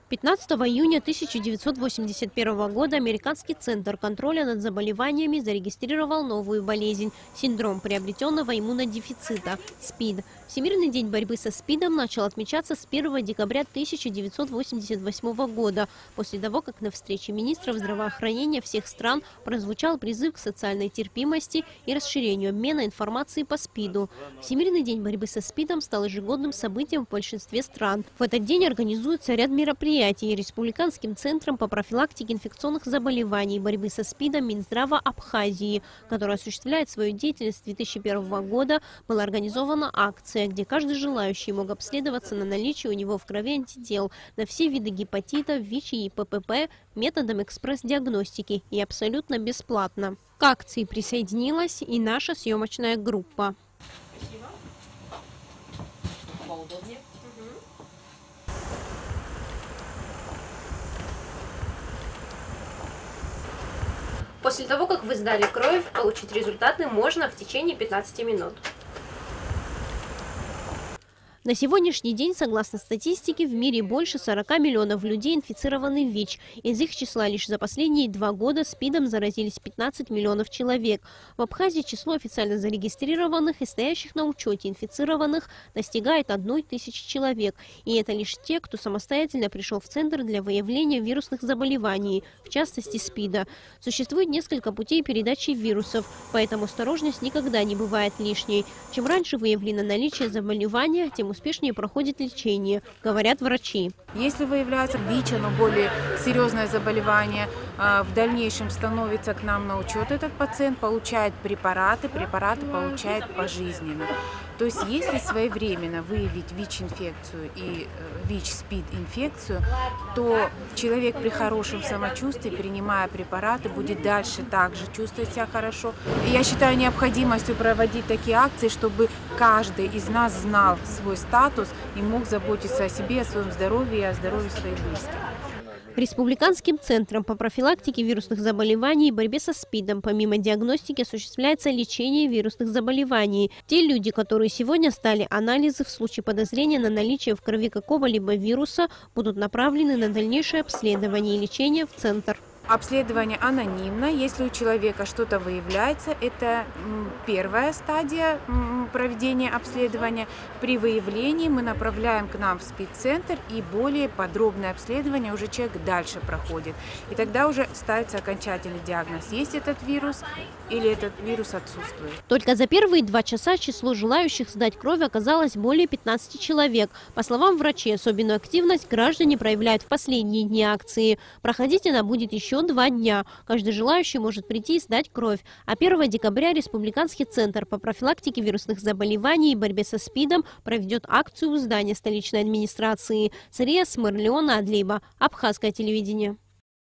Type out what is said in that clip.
15 июня 1981 года Американский центр контроля над заболеваниями зарегистрировал новую болезнь – синдром приобретенного иммунодефицита – СПИД. Всемирный день борьбы со СПИДом начал отмечаться с 1 декабря 1988 года, после того, как на встрече министров здравоохранения всех стран прозвучал призыв к социальной терпимости и расширению обмена информацией по СПИДу. Всемирный день борьбы со СПИДом стал ежегодным событием в большинстве стран. В этот день организуется ряд мероприятий. Республиканским центром по профилактике инфекционных заболеваний и борьбы со СПИДом Минздрава Абхазии, который осуществляет свою деятельность с 2001 года, была организована акция, где каждый желающий мог обследоваться на наличие у него в крови антител на все виды гепатитов, ВИЧ и ППП методом экспресс-диагностики и абсолютно бесплатно. К акции присоединилась и наша съемочная группа. Спасибо. Поудобнее. После того, как вы сдали кровь, получить результаты можно в течение 15 минут. На сегодняшний день, согласно статистике, в мире больше 40 миллионов людей инфицированы ВИЧ. Из их числа лишь за последние 2 года СПИДом заразились 15 миллионов человек. В Абхазии число официально зарегистрированных и стоящих на учете инфицированных достигает 1000 человек. И это лишь те, кто самостоятельно пришел в центр для выявления вирусных заболеваний, в частности СПИДа. Существует несколько путей передачи вирусов, поэтому осторожность никогда не бывает лишней. Чем раньше выявлено наличие заболевания, тем успешнее проходит лечение, говорят врачи. Если выявляется ВИЧ, но более серьезное заболевание, в дальнейшем становится к нам на учет этот пациент, получает препараты получает пожизненно. То есть если своевременно выявить ВИЧ-инфекцию и ВИЧ-СПИД-инфекцию, то человек при хорошем самочувствии, принимая препараты, будет дальше также чувствовать себя хорошо. И я считаю необходимостью проводить такие акции, чтобы каждый из нас знал свой статус и мог заботиться о себе, о своем здоровье и о здоровье своих близких. Республиканским центром по профилактике вирусных заболеваний и борьбе со СПИДом помимо диагностики осуществляется лечение вирусных заболеваний. Те люди, которые сегодня сдали анализы в случае подозрения на наличие в крови какого-либо вируса, будут направлены на дальнейшее обследование и лечение в центр. Обследование анонимно. Если у человека что-то выявляется, это первая стадия проведения обследования. При выявлении мы направляем к нам в СПИД-центр, и более подробное обследование уже человек дальше проходит. И тогда уже ставится окончательный диагноз, есть этот вирус или этот вирус отсутствует. Только за первые 2 часа число желающих сдать кровь оказалось более 15 человек. По словам врачей, особенную активность граждане проявляют в последние дни акции. Проходить она будет еще 2 дня. Каждый желающий может прийти и сдать кровь. А 1 декабря Республиканский центр по профилактике вирусных заболеваний и борьбе со СПИДом проведет акцию у здания столичной администрации. Сария Смырлеона Адлейба, Абхазское телевидение.